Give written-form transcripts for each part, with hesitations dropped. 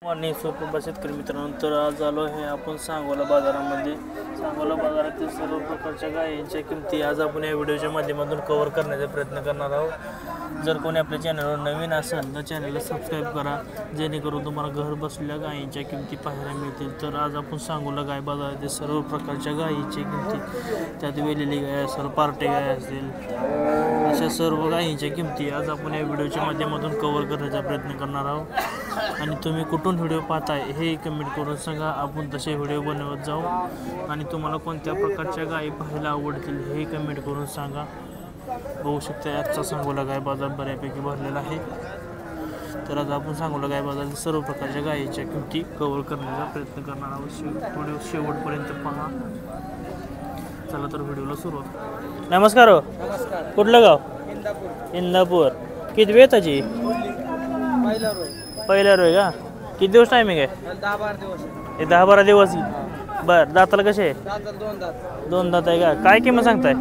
आणि सुप्रभात शेतकरी मित्रांनो, तर आज आलो आहे आपण सांगोला बाजारामध्ये. सांगोला बाजारातील सर्व प्रकारच्या गायींच्या किमती आज आपण या व्हिडिओच्या माध्यमातून कव्हर करण्याचा प्रयत्न करणार आहोत. जर कोणी आपल्या चॅनलवर नवीन असेल तर चॅनलला सबस्क्राईब करा, जेणेकरून तुम्हाला घर बसलेल्या गायींच्या किमती पाहायला मिळतील. तर आज आपण सांगोला गाय बाजारातील सर्व प्रकारच्या गायींच्या किमती, त्यात वेलेली गाय असेल, पार्टे गाय असेल, अशा सर्व गायींच्या किमती आज आपण या व्हिडिओच्या माध्यमातून कव्हर करण्याचा प्रयत्न करणार आहोत. आणि तुम्ही कुठून व्हिडिओ पाहताय हे कमेंट करून सांगा, आपण तसे व्हिडिओ बनवत जाऊ. आणि तुम्हाला कोणत्या प्रकारच्या गायी पाहायला आवडतील हे कमेंट करून सांगा. बघू शकता आजचा सांगोला गाय बाजार बऱ्यापैकी भरलेला आहे. तर आज आपण सांगोला गाय बाजारातील सर्व प्रकारच्या गायीच्या किमती कव्हर करण्याचा प्रयत्न करणार आहोत. व्हिडिओ शेवटपर्यंत पहा. चला तर व्हिडिओला सुरुवात. नमस्कार हो. कुठलं गाव? इंदापूर. किती वेळ त्याची? पहिला रोय का? किती दिवस टायमिंग आहे? 10-12 दिवस. हे 10-12 दिवस. बरं, दाताला कसे आहे? दोन दात आहे का? काय किंमत सांगताय?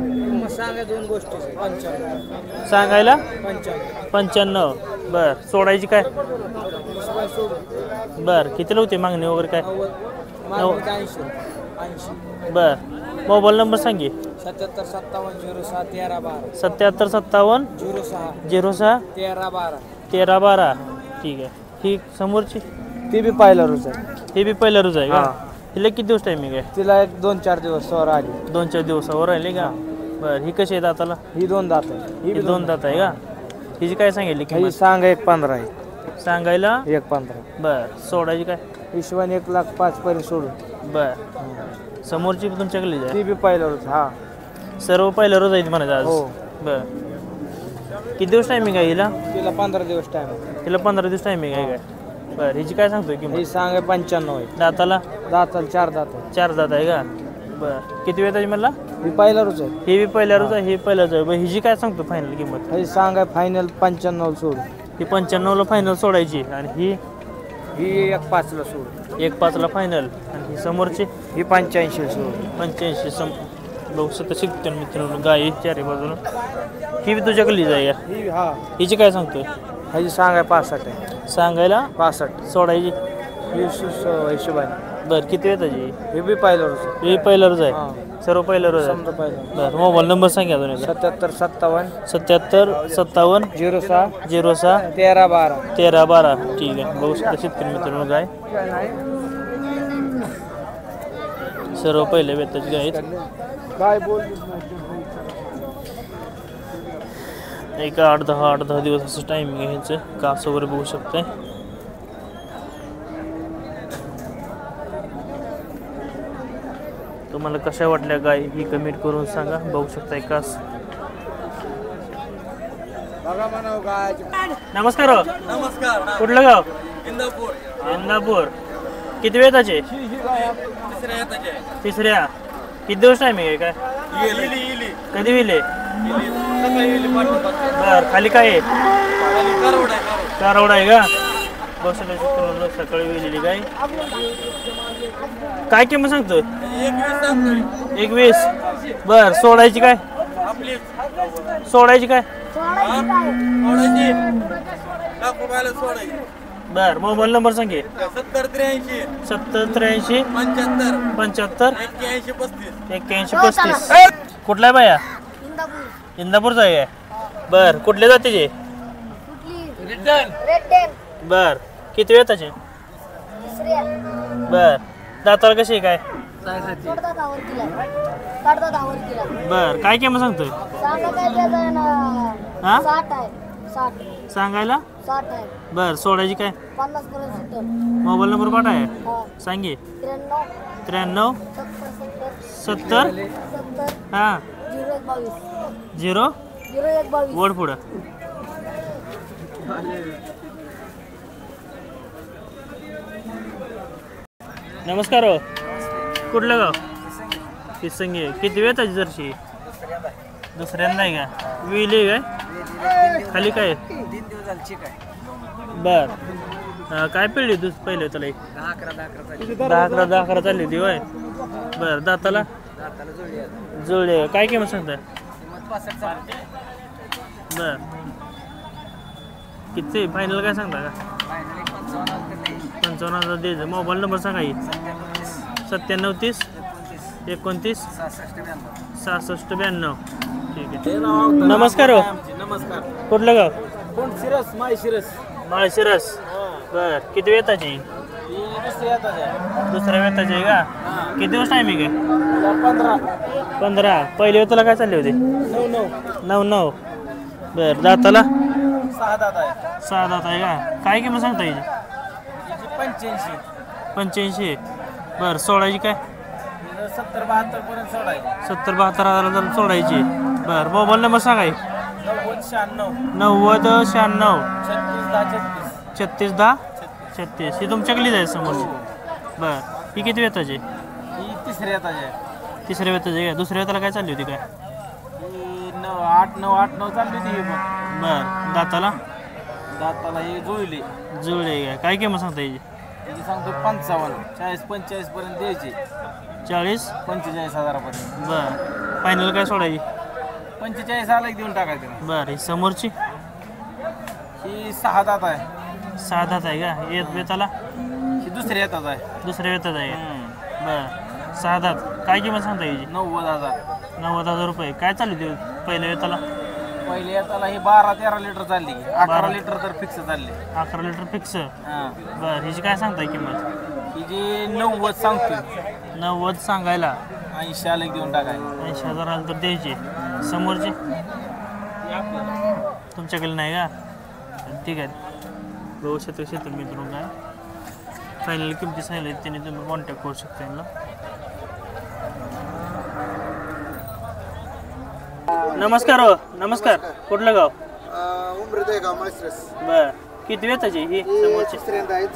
सांगा दोन गोष्टी. 55. सांगायला 55. 95. बरं, सोडायची काय? बरं, कितीला होती मागणी वगैरे काय? 80. बरं, मोबाईल नंबर सांगे. 77-57-06-13-12. 77-57 06 06 13-12. 13-12. ठीक आहे. ठीक. समोरची ती बी पाहिलं रोज आहे. हे बी पहिला रोज आहे का? तिला किती दिवस टायमिंग आहे? तिला एक 2-4 दिवस वर आली. 2-4 दिवसावर राहिले का? बरं, ही कशी आहे दाताला? ही 2 दात आहे. ही 2 दात आहे का? हिची काय सांगितली ही किंमत? सांगा 1-15 आहे. सांगायला 1-15. बरं, सोडायची काय? हिशोबाने 1,05,000 पर्यंत सोडून. बरं, समोरची तुमच्याकडे आहे? ती बी पाहिलं रोज. हा, सर्व पहिलं रोज आहे म्हणायचं आज. हो. बरं, किती दिवस टायमिंग आहे हिला? तिला 15 दिवस टाइम आहे. तिला 15 दिवस टायमिंग आहे काय? बरं, हिची काय सांगतोय ही किंमत? सांगा 95 आहे. दाताला दाताला 4 दात आहे. 4 दात आहे का? बरं, किती वेळ त्याची म्हणला? ही पाहिलं रोज आहे. हे बी पहिल्या रोज आहे, हे पहिल्याच आहे. बरं, हिची काय सांगतो फायनल किंमत? ही सांगा फायनल 95 सोडून. ही 95ला फायनल सोडायची. आणि ही ही 1,05,000 सोडून. 1,05,000 फायनल. आणि ही समोरची ही 85 सोडून. 85. बघू शकता शिकतो मित्रांनो गाई चारी बाजूला. ही बी तुझ्याकडली जाय का? ही हा, हिची काय सांगतोय? ह्याची सांगा 65 आहे. सांगायला 65. सोडायची. ही हिशोबाने. बरं, किती वेळ त्याची? हे बी पाहिलं रोज. हे पहिला रोज आहे. हा, सर्व पहिला रोज आहे. समजा पाहिलं. बरं, मोबाईल नंबर सांगा अजून एकदा. 77-57 77-57 06 06 13-12. 13-12. ठीक आहे. बघू शकता शेतकरी मित्रांनो गाय सर्व पहिल्या वेताची गाय आहेत. काय बोल एक 8-10 दिवस असं टायमिंग आहे ह्याचं. कास वगैरे बघू शकताय. तुम्हाला कशा वाटल्या गाय ही कमेंट करून सांगा. बघू शकताय कास. नमस्कार हो. नमस्कार. कुठलं गाव? इंदापूर. इंदापूर. किती वेळ त्याचे? तिसऱ्या. किती दिवस टायमिंग आहे काय? कधी विले? बर, खाली काय आहे? कारवड आहे का? बसले सकाळी वेलेली गाय. काय किंमत सांगतोय? 21. बर, सोडायची काय? सोडायची काय? बर, मोबाईल नंबर सांगे. 70-83 75 81-35. कुठला आहे बाया? इंदापूरचा आहे. बर, कुठल्या जातीचे? बर, किती वेळ त्याचे? बर, दाताला कशी आहे काय? बर, काय किंमत सांगतोय? हा, सांगायला? बर, सोडायची काय? मोबाईल नंबर पाठा आहे सांगे. 93 70 हां 0 वड पुढं. नमस्कार हो. कुठलं गाव? किसंगी. किती वेळ त्याची जर्शी? दुसऱ्यांदा आहे का? विली काय? खाली काय? बर, काय पिळली तू पहिले त्याला? 10-11 चालली होती होय. बरं, दाताला जुळले. काय किंमत सांगताय? बर, किती फायनल काय सांगता का? 55,000 द्यायचं. मोबाईल नंबर सांगा की. 97 30 29 66 92. ठीक आहे. नमस्कार हो. नमस्कार. कुठलं गाव? कोण शिरस माय शिरस. माळशिरस. बर किती वेताची? दुसऱ्या वेताची आहे का? किती दिवस टायमिंग आहे? 15. पहिल्या वेताला काय चालले होते? 9. बर दाताला 6 दात आहे. 6 दात आहे का? काय किंमत सांगता येईल? 85. बर सोडायची काय? 70-72 पर्यंत सोडायचे. 70-72 हजाराला सोडायची. बर मोबाईल नंबर सांगा की. 90 96 90 96 36 10 36 ही तुमच्याकडली जायचं समोरची. बर ही किती वेताची? ही तिसऱ्या येताची आहे. तिसऱ्या वेताची आहे का? दुसऱ्या वेताला काय चालली होती काय? ही 8-9 चालली होती. बर दाताला दाताला ही जुळली. जुळले आहे का? काय किंमत सांगता याची? तिची सांगतो 55 40-45 पर्यंत द्यायची. 40-45 हजारापर्यंत. बर फायनल काय सोडायची? 45 आला देऊन टाकायचं. बर ही समोरची ही 6 दात आहे. 6 दात आहे का? येत वेताला ही दुसऱ्या येतात आहे. दुसऱ्या वेतात आहे का? बर 6 दात काय किंमत सांगता याची? 90,000. 90,000 रुपये. काय चालू होती पहिल्या वेताला? पहिले येताला ही 12-13 लिटर चालली. 11 लिटर तर फिक्स चालली. 11 लिटर फिक्स. हां. बर हिची काय सांगताय किंमत? ही जी 90 सांगतो. 90 सांगायला 80 आले देऊन टाकायचं. 80,000 आलं तर द्यायची. समोरची तुमच्याकडे नाही का? ठीक आहे. बघू शकतो शेतकरी मित्रांनो काय फायनल किमती सांगितली त्यांनी तुम्ही कॉन्टॅक्ट करू शकता यांना. नमस्कार हो. नमस्कार. कुठलं गाव? उमरदे गाव माळशिरस. बर किती वेताची ही समोरची? तिसऱ्यांदा आहेत.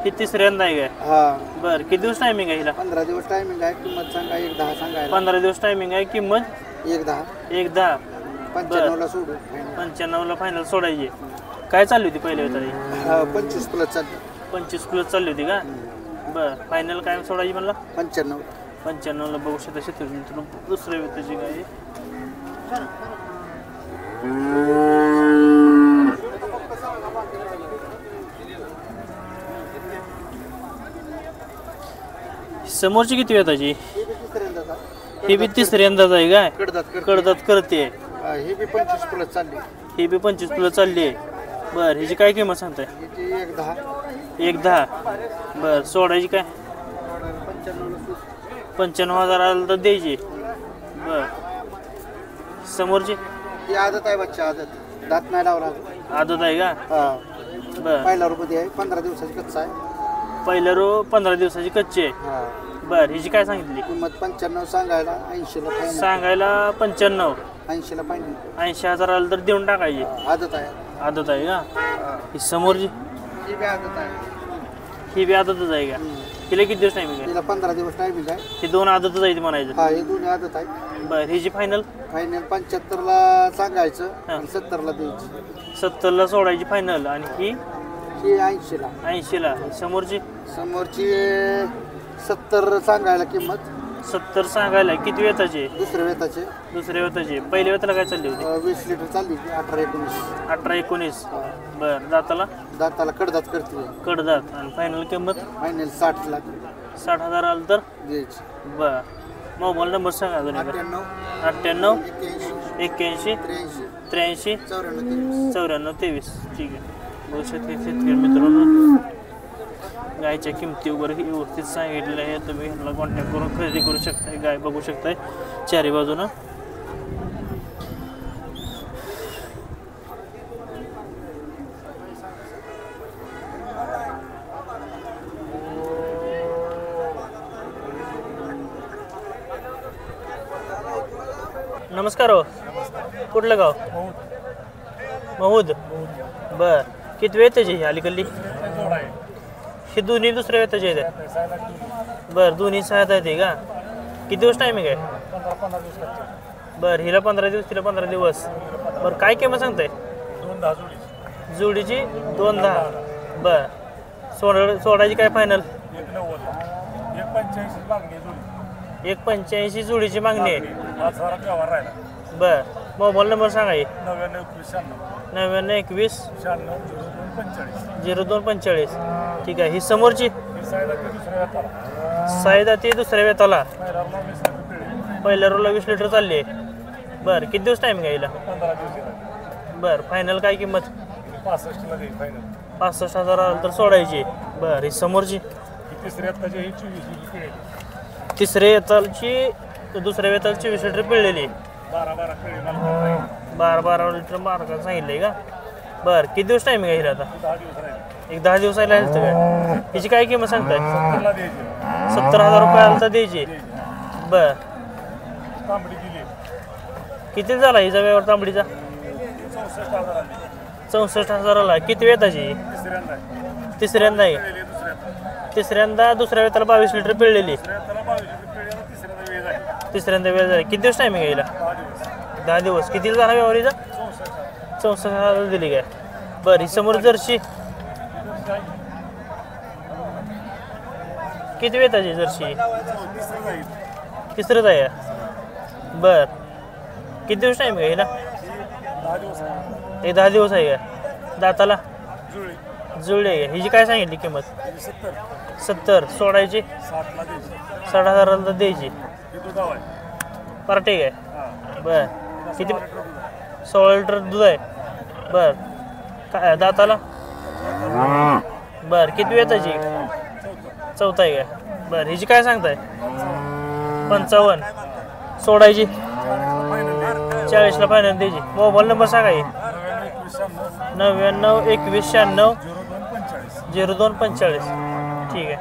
ही तिसऱ्यांदा आहे काय? हा बर किती दिवस टायमिंग आहे हिला? 15 दिवस टायमिंग आहे. किंमत सांगा 1.10 सांगायला. 15 दिवस टायमिंग आहे. किंमत 1.10 1.10. 95ला सोडू. 95ला फायनल सोडायची. काय चालली होती पहिल्या वेताला? 25 प्लस चालली. 25 प्लस चालली होती का? बर फायनल काय सोडायची म्हणला? 95. 95ला बघू शकता शेतकरी मित्रांनो दुसऱ्या वेताची गाय. समोरची किती वेताची? ही बी तिसऱ्यांदाच आहे काय? कडदात करते. ही बी 25 प्लस चालली. ही बी 25 प्लस चालली आहे. बर ह्याची काय किंमत सांगताय? हिची 1.10. 1.10. बर सोडायची काय? 95,000 आलं तर द्यायची. बर समोरची ही आदत आहे बच्चा. आदत दात नाही लावला. आदत आहे का? हा बर पहिला रुपये आहे. 15 दिवसाची कच्चा आहे. पहिल्या रो 15 दिवसाची कच्ची आहे. हा बर हिची काय सांगितली? किंमत 95 सांगायला. 80ला फायनल. सांगायला 95. 80ला फायनल. 80,000 आलं तर देऊन टाकायची. आदत आहे. आदत आहे का? हा. ही समोरची ही बी आदत आहे. ही बी आदतच आहे का? हिला किती दिवस टायमिंग आहे? तिला 15 दिवस टायमिंग आहे. ही दोन आदतच आहे म्हणायचं. हा हे दोन्ही आदत आहे. बर हिची फायनल फायनल 75ला सांगायचं हा. आणि 70ला द्यायची. 70ला सोडायची फायनल आणि ही ही 80ला. 80ला. समोरची समोरची 70 सांगायला किंमत. 70 सांगायला. किती वेताची? दुसऱ्या वेताचे दुसऱ्या वेताची. पहिल्या वेताला काय चालली होती? 20 लिटर चालली. 18-19. 18-19. बर दाताला दाताला कडदात करते. कडदात आणि फायनल किंमत फायनल 60ला 60,000 आलं तर द्यायची. बर मोबाईल नंबर सांगा अजून एकदा. 98 98 81 83 83 94 94 23. ठीक आहे. बघू शकता शेतकरी मित्रांनो गायच्या किमती वगैरे व्यवस्थित सांगितलेलं आहे. तुम्ही ह्याला कॉन्टॅक्ट करून खरेदी करू शकताय. गाय बघू शकताय चारी बाजूनं. नमस्कार हो. कुठलं गाव? महूद. बर किती वेळ त्याची अलीकडली? हे दोन्ही दुसऱ्या वेताचे आहेत. बर दोन्ही सहायता येते का? किती दिवस टायमिंग आहे? बर हिला 15 दिवस तिला 15 दिवस. बर काय किंमत सांगताय? 210 जोडीची 210. बर सोडायची काय फायनल? 1.85 जोडीची मागणी आहे. बर मोबाईल नंबर सांगा. 99 99 21 0245. ठीक आहे. ही समोरची सायदा ती दुसऱ्या वेताला पहिल्या रोला 20 लिटर चालली आहे. बरं किती दिवस टाईम घ्यायला? बरं फायनल काय किंमत? 65,000 आलं तर सोडायची. बरं ही समोरची तिसऱ्या वेतालची दुसऱ्या वेतालची 20 लिटर पिळलेली 12 लिटर मार्गात सांगितलंय का? बरं किती दिवस टाईम घ्यायला आता? एक 10 दिवसाला आलं तर काय? हिची काय किंमत सांगताय? 70,000 रुपये आलं तर द्यायची. बरं किती झाला हिचा व्यवहार तांबडीचा? 64,000ला. किती वेताची? तिसऱ्यांदा आहे. तिसऱ्यांदा दुसऱ्या वेताला 22 लिटर पिळलेली तिसऱ्यांदा वेळ झाली. किती दिवस टायमिंग घ्यायला? 10 दिवस. किती झाला व्यवहारीचा? 64,000 दिली काय? बरं ही समोर जर्सी किती वेताची जर्सी? तिसरंच आहे. बरं किती दिवस टाईम घ्यायला? एक 10 दिवस आहे का? दाताला जुळले आहे. हिची काय सांगितली किंमत? 70. सोडायची 60,000 द्यायची. पार्टी आहे. बर किती? 16 लिटर दूध आहे. बर काय दाताला? बर किती वेताची? चौथा आहे का? बर हिची काय सांगताय? 55. सोडायची 40ला फायनल द्यायची. मोबाईल नंबर सांगा. 99 21 96 0245. ठीक आहे.